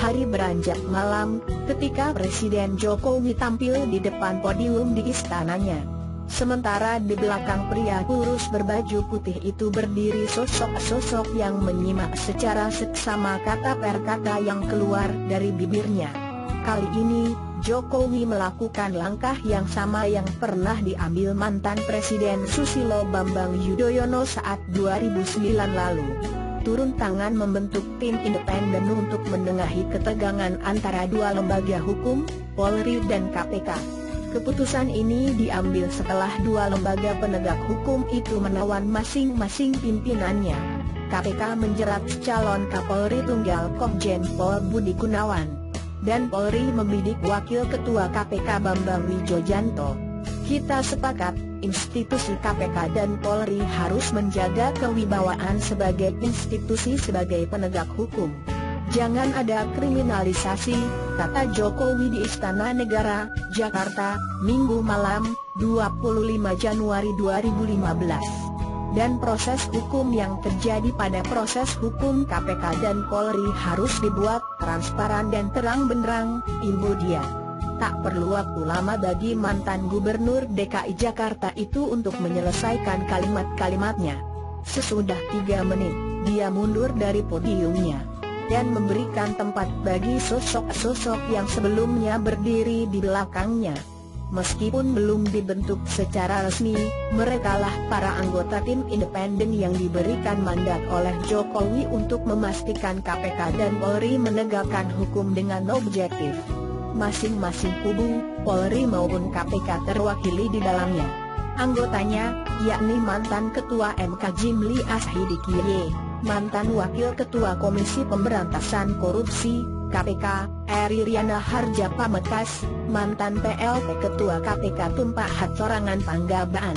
Hari beranjak malam, ketika Presiden Jokowi tampil di depan podium di istananya. Sementara di belakang pria kurus berbaju putih itu berdiri sosok-sosok yang menyimak secara seksama kata per kata yang keluar dari bibirnya. Kali ini, Jokowi melakukan langkah yang sama yang pernah diambil mantan Presiden Susilo Bambang Yudhoyono saat 2009 lalu. Turun tangan membentuk tim independen untuk menengahi ketegangan antara dua lembaga hukum, Polri dan KPK. Keputusan ini diambil setelah dua lembaga penegak hukum itu menawan masing-masing pimpinannya. KPK menjerat calon Kapolri Tunggal Komjen Pol Budi Gunawan, dan Polri membidik Wakil Ketua KPK Bambang Wijoyanto. Kita sepakat, institusi KPK dan Polri harus menjaga kewibawaan sebagai institusi sebagai penegak hukum. Jangan ada kriminalisasi, kata Jokowi di Istana Negara, Jakarta, Minggu malam, 25 Januari 2015. Dan proses hukum yang terjadi pada proses hukum KPK dan Polri harus dibuat transparan dan terang benderang, imbu dia. Tak perlu waktu lama bagi mantan Gubernur DKI Jakarta itu untuk menyelesaikan kalimat-kalimatnya. Sesudah 3 menit, dia mundur dari podiumnya dan memberikan tempat bagi sosok-sosok yang sebelumnya berdiri di belakangnya. Meskipun belum dibentuk secara resmi, merekalah para anggota tim independen yang diberikan mandat oleh Jokowi untuk memastikan KPK dan Polri menegakkan hukum dengan objektif. Masing-masing kubu, Polri maupun KPK terwakili di dalamnya. Anggotanya, yakni mantan Ketua MK Jimli Ashidikie, mantan Wakil Ketua Komisi Pemberantasan Korupsi, KPK, Eri Riana Harja Pamekas, mantan PLT Ketua KPK Tumpah Hatsorangan Panggabaan.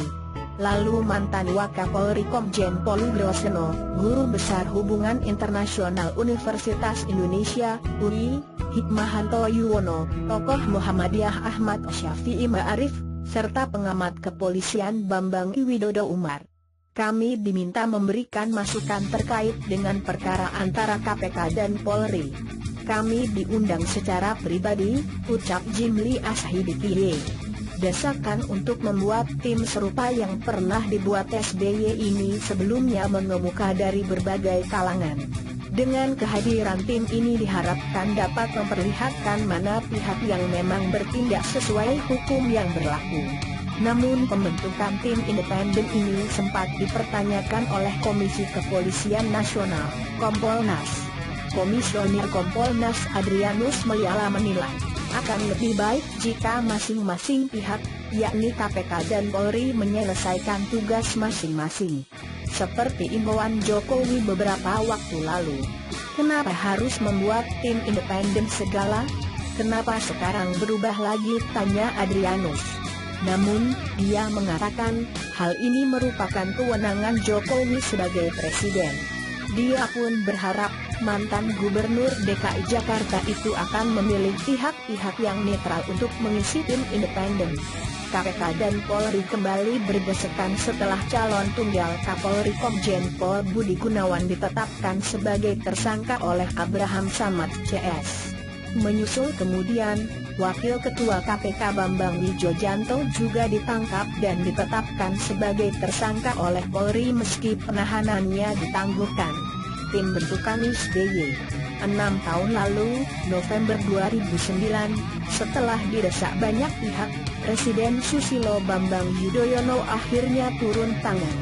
Lalu mantan Wakapolri Komjen Pol Groseno, Guru Besar Hubungan Internasional Universitas Indonesia, UI, Hikmahanto Yuwono, tokoh Muhammadiyah Ahmad Syafi'i Ma'arif, serta pengamat kepolisian Bambang Widodo Umar. Kami diminta memberikan masukan terkait dengan perkara antara KPK dan Polri. Kami diundang secara pribadi, ucap Jimli Ashidikie. Desakan untuk membuat tim serupa yang pernah dibuat SBY ini sebelumnya mengemuka dari berbagai kalangan. Dengan kehadiran tim ini diharapkan dapat memperlihatkan mana pihak yang memang bertindak sesuai hukum yang berlaku. Namun pembentukan tim independen ini sempat dipertanyakan oleh Komisi Kepolisian Nasional, Kompolnas. Komisioner Kompolnas Adrianus Meliala menilai, akan lebih baik jika masing-masing pihak, yakni KPK dan Polri menyelesaikan tugas masing-masing. Seperti imbauan Jokowi beberapa waktu lalu. Kenapa harus membuat tim independen segala? Kenapa sekarang berubah lagi, tanya Adrianus. Namun, dia mengatakan, hal ini merupakan kewenangan Jokowi sebagai presiden. Dia pun berharap, mantan Gubernur DKI Jakarta itu akan memilih pihak-pihak yang netral untuk mengisi tim independen. KPK dan Polri kembali bergesekan setelah calon tunggal Kapolri Komjen Pol Budi Gunawan ditetapkan sebagai tersangka oleh Abraham Samad CS. Menyusul kemudian, Wakil Ketua KPK Bambang Wijoyanto juga ditangkap dan ditetapkan sebagai tersangka oleh Polri meski penahanannya ditangguhkan. Tim bentukan SBY. 6 tahun lalu, November 2009, setelah didesak banyak pihak, Presiden Susilo Bambang Yudhoyono akhirnya turun tangan.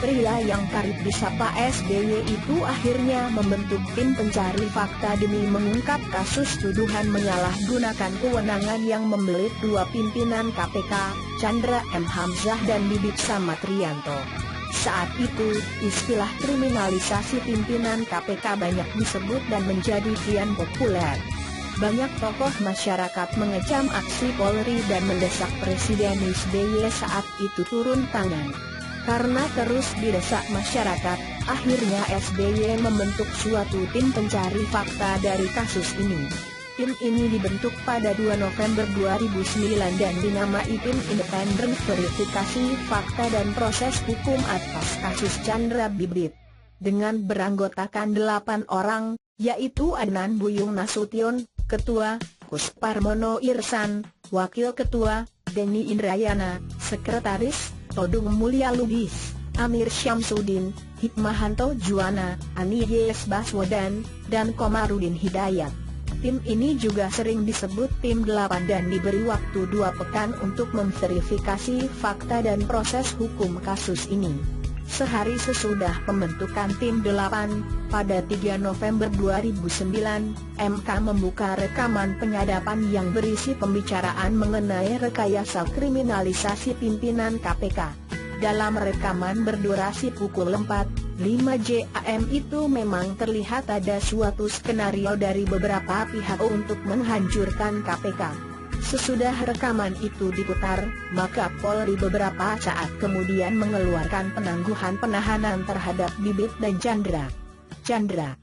Pria yang karib disapa SBY itu akhirnya membentuk tim pencari fakta demi mengungkap kasus tuduhan menyalahgunakan kewenangan yang membelit dua pimpinan KPK, Chandra M. Hamzah dan Bibit Samatrianto. Saat itu, istilah kriminalisasi pimpinan KPK banyak disebut dan menjadi kian populer. Banyak tokoh masyarakat mengecam aksi Polri dan mendesak Presiden SBY saat itu turun tangan. Karena terus didesak masyarakat, akhirnya SBY membentuk suatu tim pencari fakta dari kasus ini. Tim ini dibentuk pada 2 November 2009 dan dinamai Tim Independen Verifikasi Fakta dan Proses Hukum atas kasus Chandra Bibit. Dengan beranggotakan 8 orang, yaitu Adnan Buyung Nasution, Ketua, Kusparmono Irsan, Wakil Ketua, Denny Indrayana, Sekretaris, Todung Mulya Lubis, Amir Syamsuddin, Hikmahanto Juwana, Ani Yes Baswedan, dan Komarudin Hidayat. Tim ini juga sering disebut Tim 8 dan diberi waktu 2 pekan untuk memverifikasi fakta dan proses hukum kasus ini. Sehari sesudah pembentukan Tim 8, pada 3 November 2009, MK membuka rekaman penyadapan yang berisi pembicaraan mengenai rekayasa kriminalisasi pimpinan KPK. Dalam rekaman berdurasi pukul 4:05 jam itu memang terlihat ada suatu skenario dari beberapa pihak untuk menghancurkan KPK. Sesudah rekaman itu diputar, maka Polri beberapa saat kemudian mengeluarkan penangguhan penahanan terhadap Bibit dan Chandra.